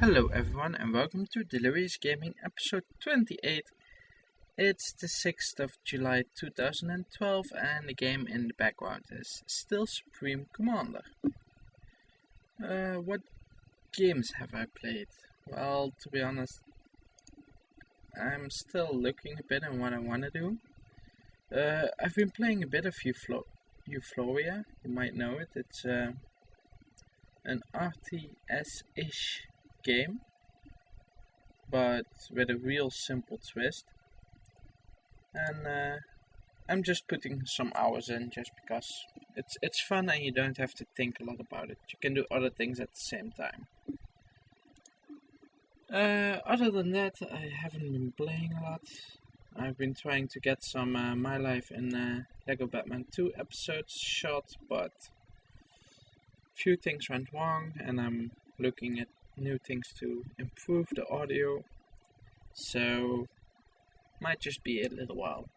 Hello everyone and welcome to Delirious Gaming episode 28. It's the 6th of July 2012 and the game in the background is still Supreme Commander. What games have I played? Well, to be honest, I'm still looking a bit at what I want to do. I've been playing a bit of Euphoria, you might know it. It's an RTS-ish game, but with a real simple twist. And I'm just putting some hours in just because it's fun and you don't have to think a lot about it. You can do other things at the same time. Other than that, I haven't been playing a lot. I've been trying to get some My Life in Lego Batman 2 episodes shot, but few things went wrong and I'm looking at new things to improve the audio, so might just be a little while.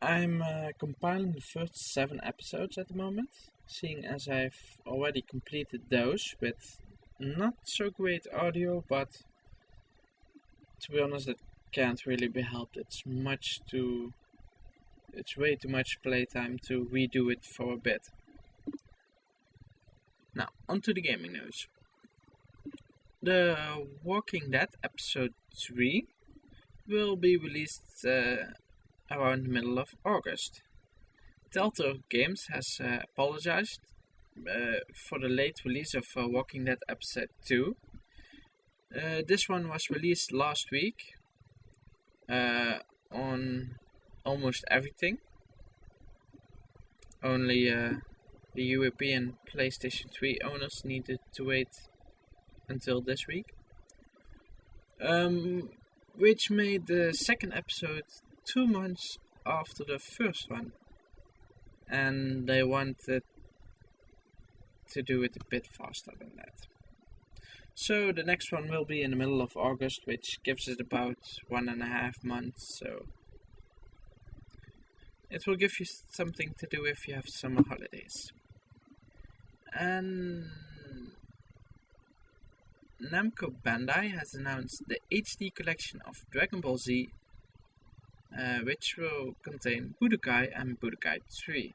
I'm compiling the first 7 episodes at the moment, seeing as I've already completed those with not so great audio, but to be honest it can't really be helped. It's way too much playtime to redo it for a bit. Now, onto the gaming news. The Walking Dead episode 3 will be released around the middle of August. Telltale Games has apologized for the late release of Walking Dead episode 2. This one was released last week on almost everything. Only the European PlayStation 3 owners needed to wait until this week, which made the second episode 2 months after the first one, and they wanted to do it a bit faster than that. So the next one will be in the middle of August, which gives it about 1.5 months, so it will give you something to do if you have summer holidays. And Namco Bandai has announced the HD collection of Dragon Ball Z, which will contain Budokai and Budokai 3.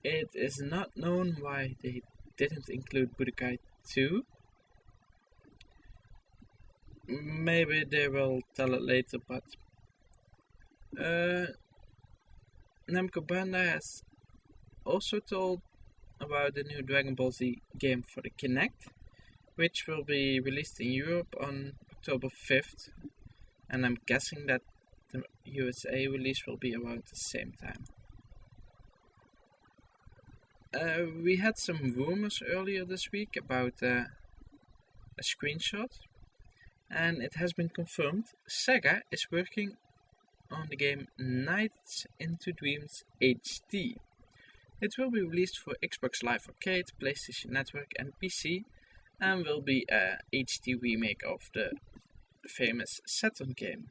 It is not known why they didn't include Budokai 2. Maybe they will tell it later, but Namco Bandai has also told about the new Dragon Ball Z game for the Kinect, which will be released in Europe on October 5th, and I'm guessing that the USA release will be around the same time. We had some rumors earlier this week about a screenshot, and it has been confirmed. Sega is working on the game Nights into Dreams HD. It will be released for Xbox Live Arcade, PlayStation Network and PC, and will be a HD remake of the famous Saturn game.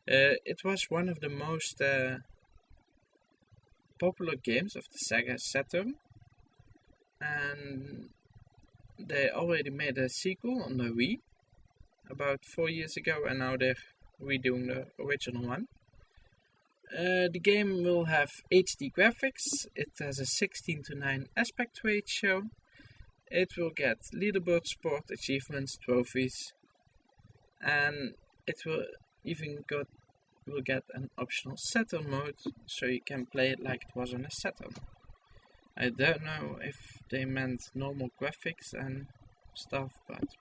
It was one of the most popular games of the Sega Saturn, and they already made a sequel on the Wii about 4 years ago, and now they're redoing the original one. The game will have HD graphics, it has a 16:9 aspect ratio, it will get leaderboard sport achievements, trophies, and it will even get an optional Saturn mode, so you can play it like it was on a Saturn. I don't know if they meant normal graphics and stuff, but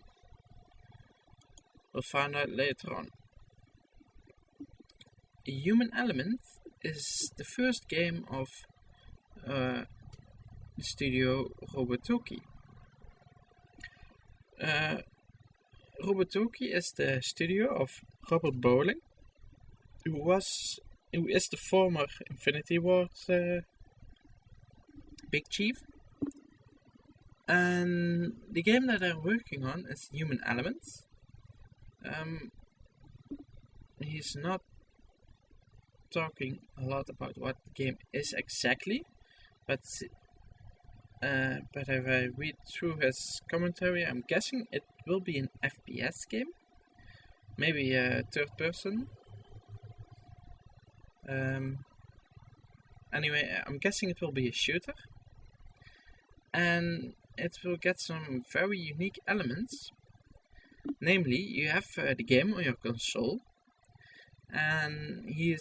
we'll find out later on. Human Element is the first game of the studio Robotoki. Robotoki is the studio of Robert Bowling, who is the former Infinity Ward Big Chief. And the game that they're working on is Human Element. He's not talking a lot about what the game is exactly, but but if I read through his commentary, I'm guessing it will be an FPS game, maybe a third person. Anyway, I'm guessing it will be a shooter, and it will get some very unique elements. Namely, you have the game on your console, and he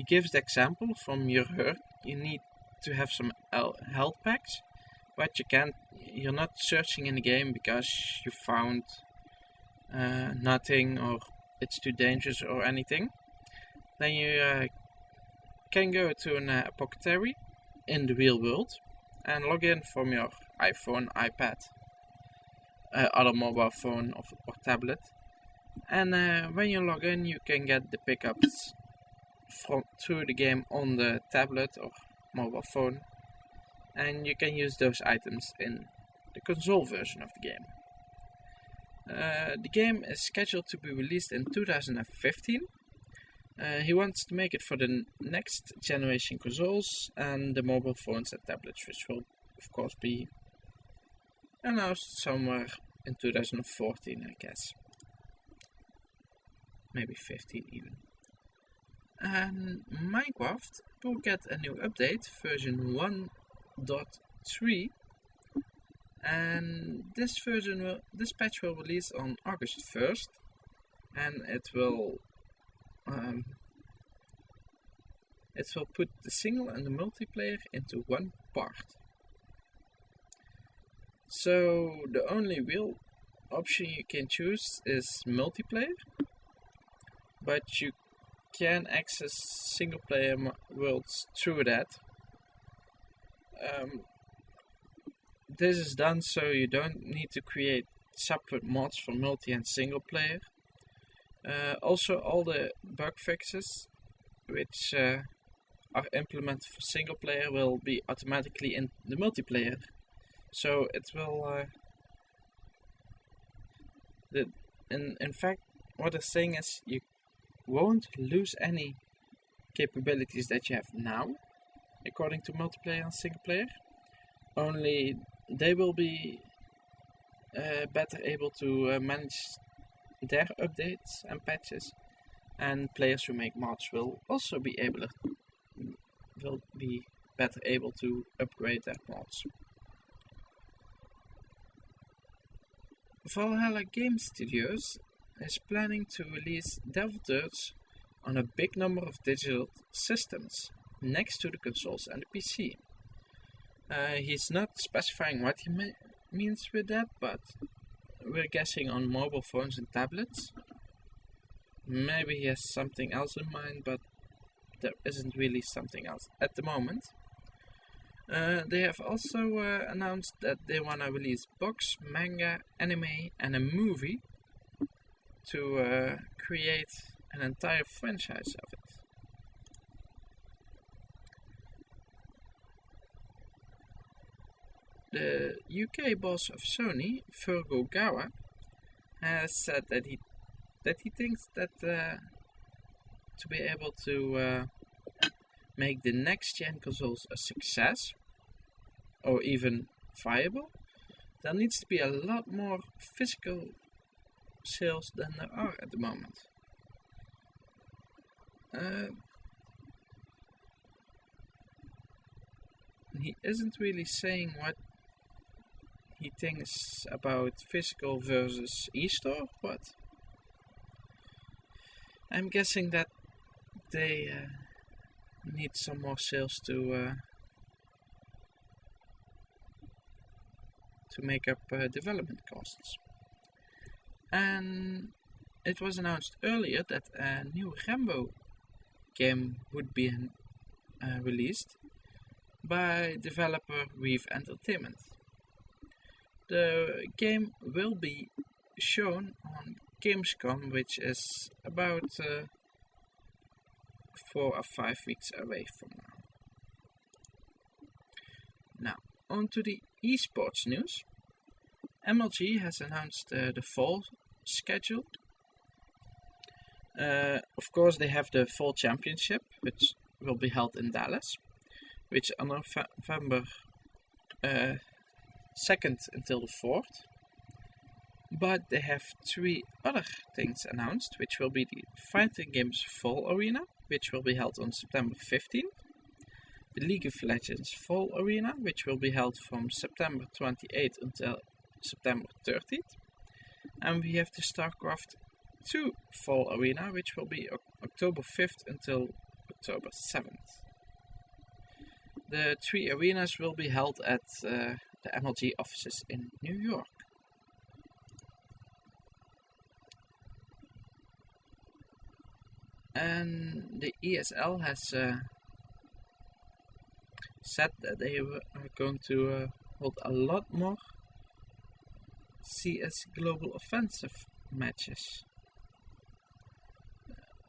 gives the example from your hurt. You need to have some health packs, but you're not searching in the game because you found nothing or it's too dangerous or anything. Then you can go to an apothecary in the real world and log in from your iPhone, iPad, other mobile phone or tablet. And when you log in, you can get the pickups through the game on the tablet or mobile phone, and you can use those items in the console version of the game. The game is scheduled to be released in 2015. He wants to make it for the next generation consoles and the mobile phones and tablets, which will of course be announced somewhere in 2014, I guess. Maybe 15 even. And Minecraft will get a new update, version 1.3, and this patch will release on August 1st, and it will put the single and the multiplayer into one part. So the only real option you can choose is multiplayer, but you can access single player worlds through that. This is done so you don't need to create separate mods for multi and single player. Also, all the bug fixes which are implemented for single player will be automatically in the multiplayer. So it will in fact, what they're saying is you won't lose any capabilities that you have now, according to multiplayer and single player. Only they will be better able to manage their updates and patches, and players who make mods will also be better able to upgrade their mods. Valhalla Game Studios is planning to release Devil Dirge on a big number of digital systems next to the consoles and the PC. He's not specifying what he means with that, but we're guessing on mobile phones and tablets. Maybe he has something else in mind, but there isn't really something else at the moment. They have also announced that they want to release books, manga, anime and a movie to create an entire franchise of it. The UK boss of Sony, Virgo Gawa, has said that he thinks that to be able to make the next gen consoles a success, or even viable, there needs to be a lot more physical sales than there are at the moment. He isn't really saying what he thinks about physical versus e-store, but I'm guessing that they need some more sales to make up development costs. And it was announced earlier that a new Rambo game would be released by developer Reeve Entertainment. The game will be shown on Gamescom, which is about 4 or 5 weeks away from now. Now, on to the esports news. MLG has announced the fall schedule. Of course, they have the fall championship, will be held in Dallas, which on November 2nd until the 4th. But they have 3 other things announced, which will be the Fighting Games Fall Arena, which will be held on September 15th. The League of Legends Fall Arena, which will be held from September 28th until September 30th. And we have the StarCraft 2 Fall Arena, which will be October 5th until October 7th. The 3 arenas will be held at the MLG offices in New York. And the ESL has said that they are going to hold a lot more CS Global Offensive matches.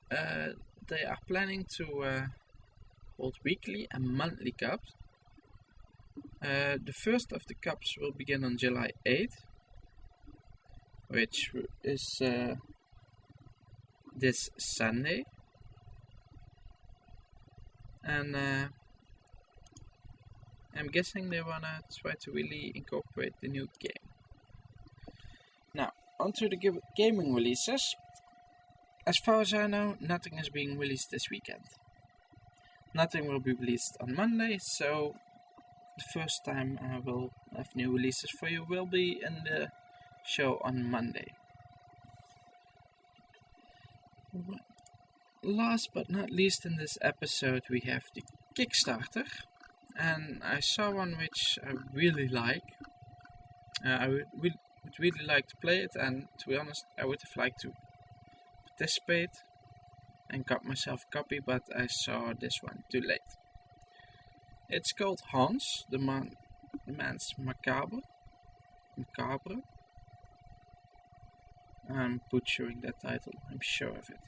They are planning to hold weekly and monthly cups. The first of the cups will begin on July 8th, which is this Sunday. And I'm guessing they wanna try to really incorporate the new game. Now, onto the gaming releases. As far as I know, nothing is being released this weekend. Nothing will be released on Monday, so the first time I will have new releases for you will be in the show on Monday. Last but not least in this episode we have the Kickstarter, and I saw one which I really like. I would really like to play it, and to be honest I would have liked to participate and got myself a copy, but I saw this one too late. It's called Hans, the man's macabre. I'm butchering that title, I'm sure of it.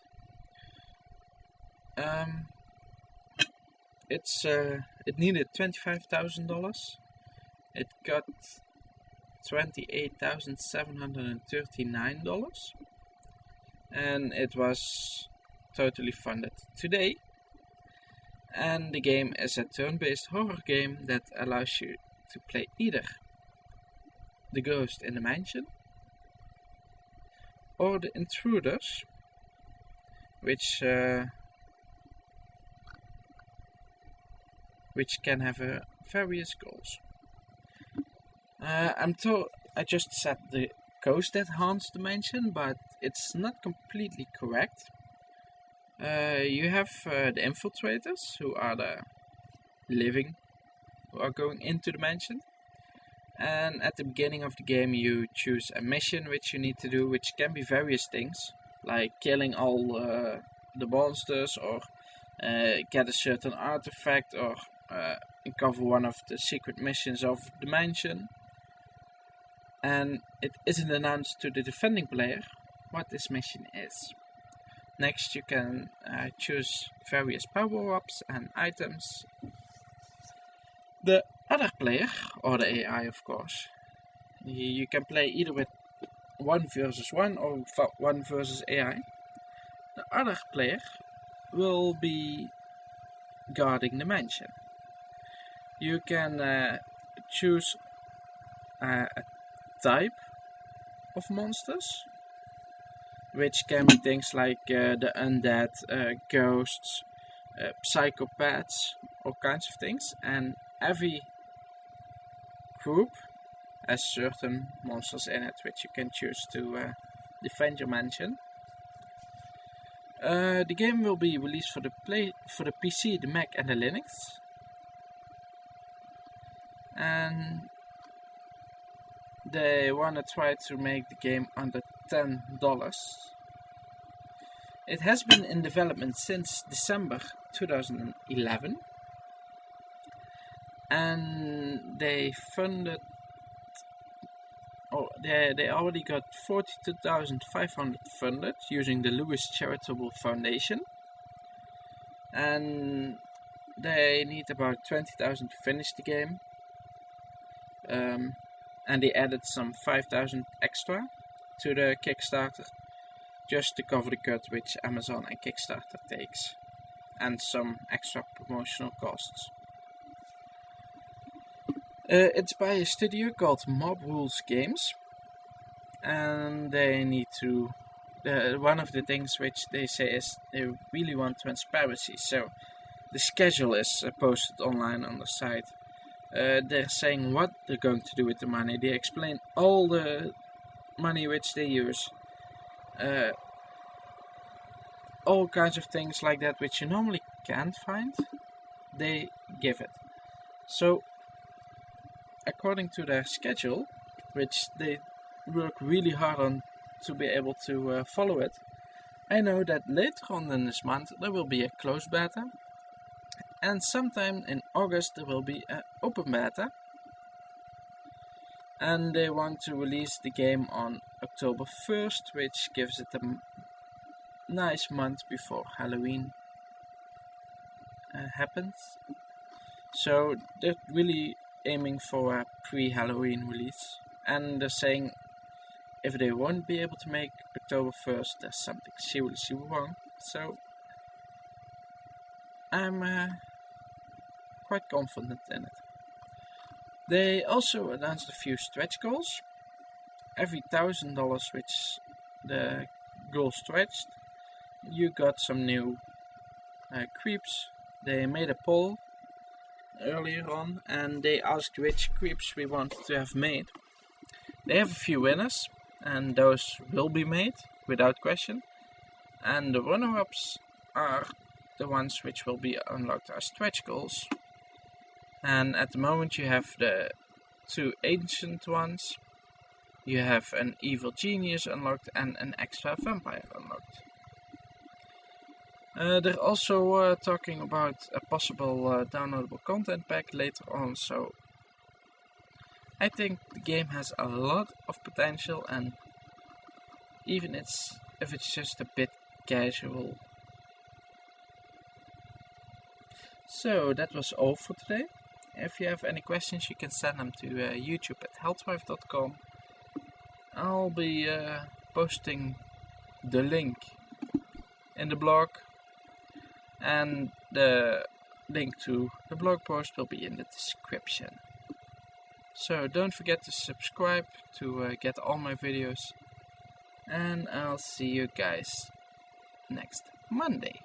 It needed $25,000. It got $28,739, and it was totally funded today. And the game is a turn-based horror game that allows you to play either the ghost in the mansion or the intruders, which can have various goals. I just said the ghost that haunts the mansion, but it's not completely correct. You have the infiltrators, who are the living, who are going into the mansion. And at the beginning of the game you choose a mission which you need to do, which can be various things, like killing all the monsters, or get a certain artifact, or uncover one of the secret missions of the mansion. And it isn't announced to the defending player what this mission is. Next you can choose various power-ups and items. The other player, or the AI of course, you can play either with 1 versus 1 or 1 versus AI. The other player will be guarding the mansion. You can choose a type of monsters, which can be things like the undead, ghosts, psychopaths, all kinds of things. And every group has certain monsters in it which you can choose to defend your mansion. The game will be released for the PC, the Mac and the Linux. And they wanna try to make the game under $10. It has been in development since December 2011, and they already got 42,500 funded using the Lewis Charitable Foundation, and they need about 20,000 to finish the game. And they added some 5,000 extra to the Kickstarter just to cover the cut which Amazon and Kickstarter takes. and some extra promotional costs. It's by a studio called Mob Rules Games, and they need to. One of the things which they say is they really want transparency. So the schedule is posted online on the site. They're saying what they're going to do with the money. They explain all the money which they use. All kinds of things like that which you normally can't find, they give it. So according to their schedule, which they work really hard on to be able to follow it, I know that later on in this month there will be a closed beta, and sometime in August there will be an open beta, and they want to release the game on October 1st, which gives it a nice month before Halloween happens. So they're really aiming for a pre-Halloween release, and they're saying if they won't be able to make October 1st, there's something seriously wrong. So I'm quite confident in it. They also announced a few stretch goals. Every $1,000 which the goal stretched, you got some new creeps. They made a poll earlier on, and they asked which creeps we wanted to have made. They have a few winners, and those will be made without question. And the runner-ups are the ones which will be unlocked as stretch goals. And at the moment you have the 2 ancient ones, you have an evil genius unlocked and an extra vampire unlocked. They're also talking about a possible downloadable content pack later on, so I think the game has a lot of potential, and even if it's just a bit casual. So that was all for today. If you have any questions, you can send them to YouTube at healthwife.com. I'll be posting the link in the blog, and the link to the blog post will be in the description. So don't forget to subscribe to get all my videos, and I'll see you guys next Monday.